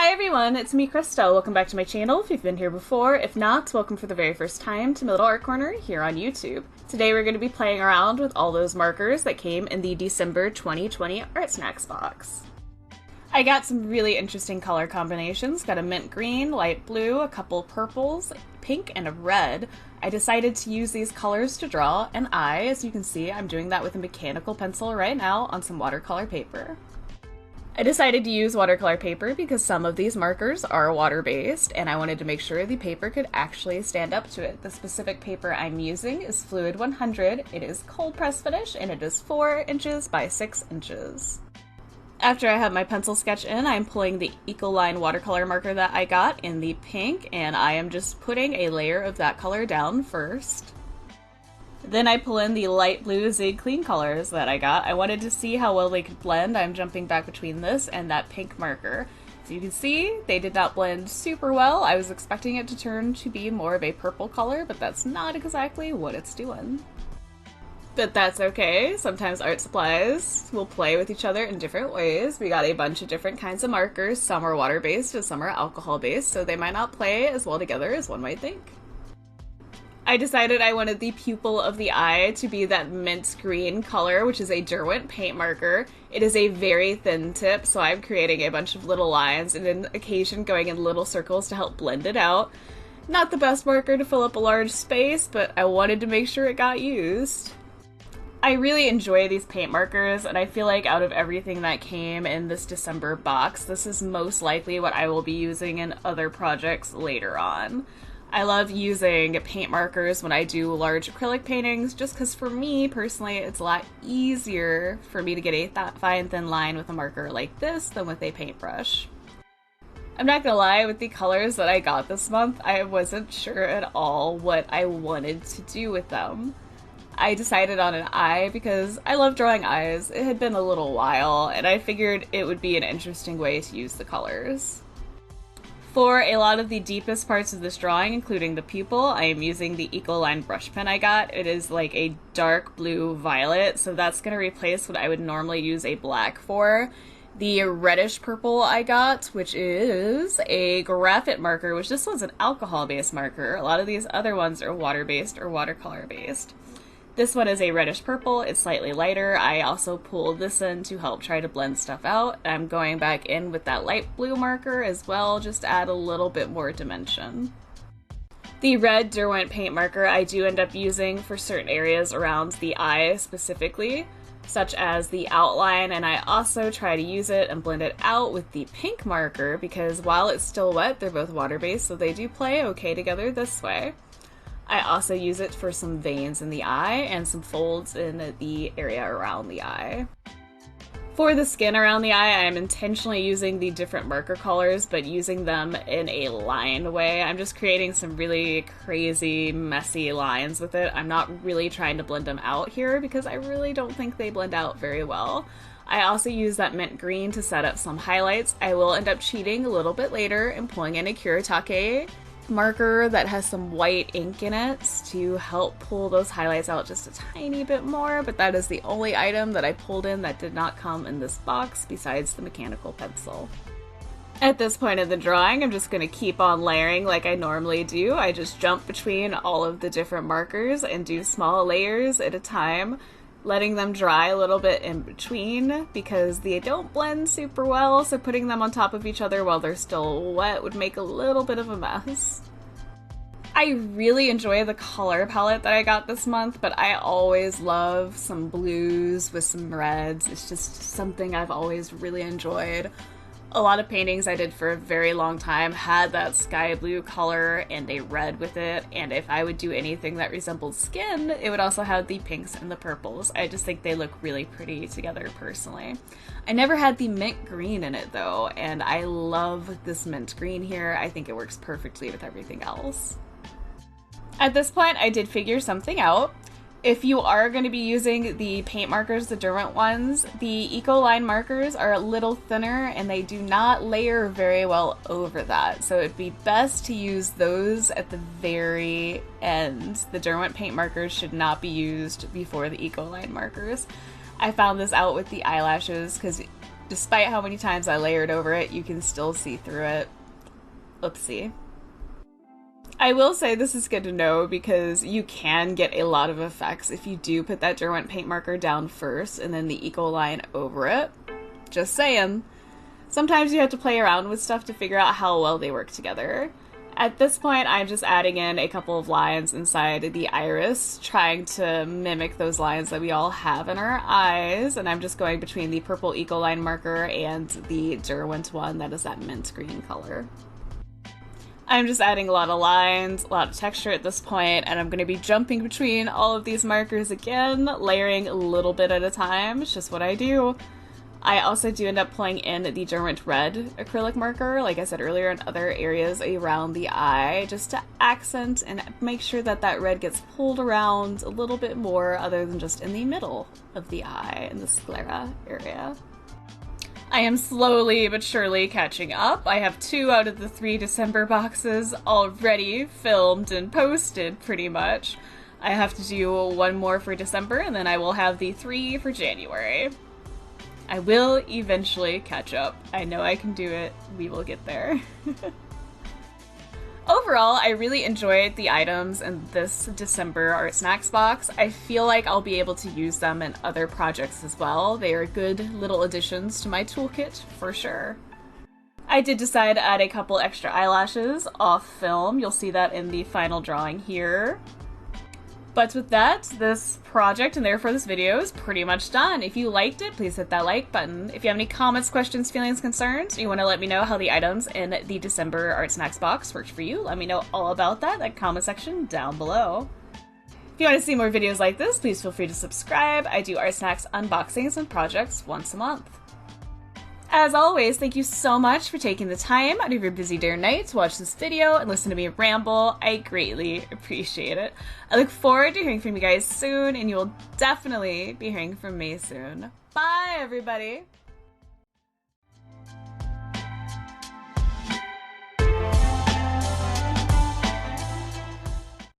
Hi everyone, it's me Krista. Welcome back to my channel if you've been here before. If not, welcome for the very first time to my little art corner here on YouTube. Today we're going to be playing around with all those markers that came in the December 2020 Artsnacks box. I got some really interesting color combinations. Got a mint green, light blue, a couple purples, pink, and a red. I decided to use these colors to draw an eye. As you can see, I'm doing that with a mechanical pencil right now on some watercolor paper. I decided to use watercolor paper because some of these markers are water-based and I wanted to make sure the paper could actually stand up to it. The specific paper I'm using is Fluid 100. It is cold press finish and it is 4 inches by 6 inches. After I have my pencil sketch in, I'm pulling the Ecoline watercolor marker that I got in the pink and I am just putting a layer of that color down first. Then I pull in the light blue Zig Clean colors that I got. I wanted to see how well they could blend. I'm jumping back between this and that pink marker. So you can see they did not blend super well. I was expecting it to turn to be more of a purple color, but that's not exactly what it's doing. But that's okay. Sometimes art supplies will play with each other in different ways. We got a bunch of different kinds of markers. Some are water-based and some are alcohol-based, so they might not play as well together as one might think. I decided I wanted the pupil of the eye to be that mint green color, which is a Derwent paint marker. It is a very thin tip, so I'm creating a bunch of little lines and on occasion going in little circles to help blend it out. Not the best marker to fill up a large space, but I wanted to make sure it got used. I really enjoy these paint markers, and I feel like out of everything that came in this December box, this is most likely what I will be using in other projects later on. I love using paint markers when I do large acrylic paintings, just because for me, personally, it's a lot easier for me to get a fine, thin line with a marker like this than with a paintbrush. I'm not gonna lie, with the colors that I got this month, I wasn't sure at all what I wanted to do with them. I decided on an eye because I love drawing eyes. It had been a little while, and I figured it would be an interesting way to use the colors. For a lot of the deepest parts of this drawing, including the pupil, I am using the Ecoline brush pen I got. It is like a dark blue violet, so that's going to replace what I would normally use a black for. The reddish purple I got, which is a graphite marker, which this one's an alcohol-based marker. A lot of these other ones are water-based or watercolor-based. This one is a reddish purple, it's slightly lighter. I also pulled this in to help try to blend stuff out. I'm going back in with that light blue marker as well, just to add a little bit more dimension. The red Derwent paint marker I do end up using for certain areas around the eye specifically, such as the outline, and I also try to use it and blend it out with the pink marker because while it's still wet, they're both water-based, so they do play okay together this way. I also use it for some veins in the eye and some folds in the area around the eye. For the skin around the eye, I'm intentionally using the different marker colors, but using them in a lined way. I'm just creating some really crazy, messy lines with it. I'm not really trying to blend them out here because I really don't think they blend out very well. I also use that mint green to set up some highlights. I will end up cheating a little bit later and pulling in a Kuretake marker that has some white ink in it to help pull those highlights out just a tiny bit more, but that is the only item that I pulled in that did not come in this box besides the mechanical pencil. At this point in the drawing, I'm just going to keep on layering like I normally do. I just jump between all of the different markers and do small layers at a time, letting them dry a little bit in between because they don't blend super well, so putting them on top of each other while they're still wet would make a little bit of a mess. I really enjoy the color palette that I got this month, but I always love some blues with some reds. It's just something I've always really enjoyed. A lot of paintings I did for a very long time had that sky blue color and a red with it, and if I would do anything that resembled skin, it would also have the pinks and the purples. I just think they look really pretty together personally. I never had the mint green in it though, and I love this mint green here. I think it works perfectly with everything else. At this point, I did figure something out. If you are going to be using the paint markers, the Derwent ones, the Ecoline markers are a little thinner and they do not layer very well over that. So it'd be best to use those at the very end. The Derwent paint markers should not be used before the Ecoline markers. I found this out with the eyelashes because Despite how many times I layered over it, you can still see through it. Oopsie. I will say this is good to know because you can get a lot of effects if you do put that Derwent paint marker down first and then the eco line over it. Just saying. Sometimes you have to play around with stuff to figure out how well they work together. At this point, I'm just adding in a couple of lines inside the iris, trying to mimic those lines that we all have in our eyes, and I'm just going between the purple eco line marker and the Derwent one that is that mint green color. I'm just adding a lot of lines, a lot of texture at this point, and I'm going to be jumping between all of these markers again, layering a little bit at a time. It's just what I do. I also do end up pulling in the Derwent red acrylic marker, like I said earlier, in other areas around the eye, just to accent and make sure that that red gets pulled around a little bit more other than just in the middle of the eye, in the sclera area. I am slowly but surely catching up. I have 2 out of the 3 December boxes already filmed and posted, pretty much. I have to do 1 more for December, and then I will have the 3 for January. I will eventually catch up. I know I can do it. We will get there. Overall, I really enjoyed the items in this December Artsnacks box. I feel like I'll be able to use them in other projects as well. They are good little additions to my toolkit, for sure. I did decide to add a couple extra eyelashes off film. You'll see that in the final drawing here. But with that, this project and therefore this video is pretty much done. If you liked it, please hit that like button. If you have any comments, questions, feelings, concerns, or you want to let me know how the items in the December Artsnacks box worked for you, let me know all about that in the comment section down below. If you want to see more videos like this, please feel free to subscribe. I do Artsnacks unboxings and projects once a month. As always, thank you so much for taking the time out of your busy day or night to watch this video and listen to me ramble. I greatly appreciate it. I look forward to hearing from you guys soon, and you will definitely be hearing from me soon. Bye, everybody!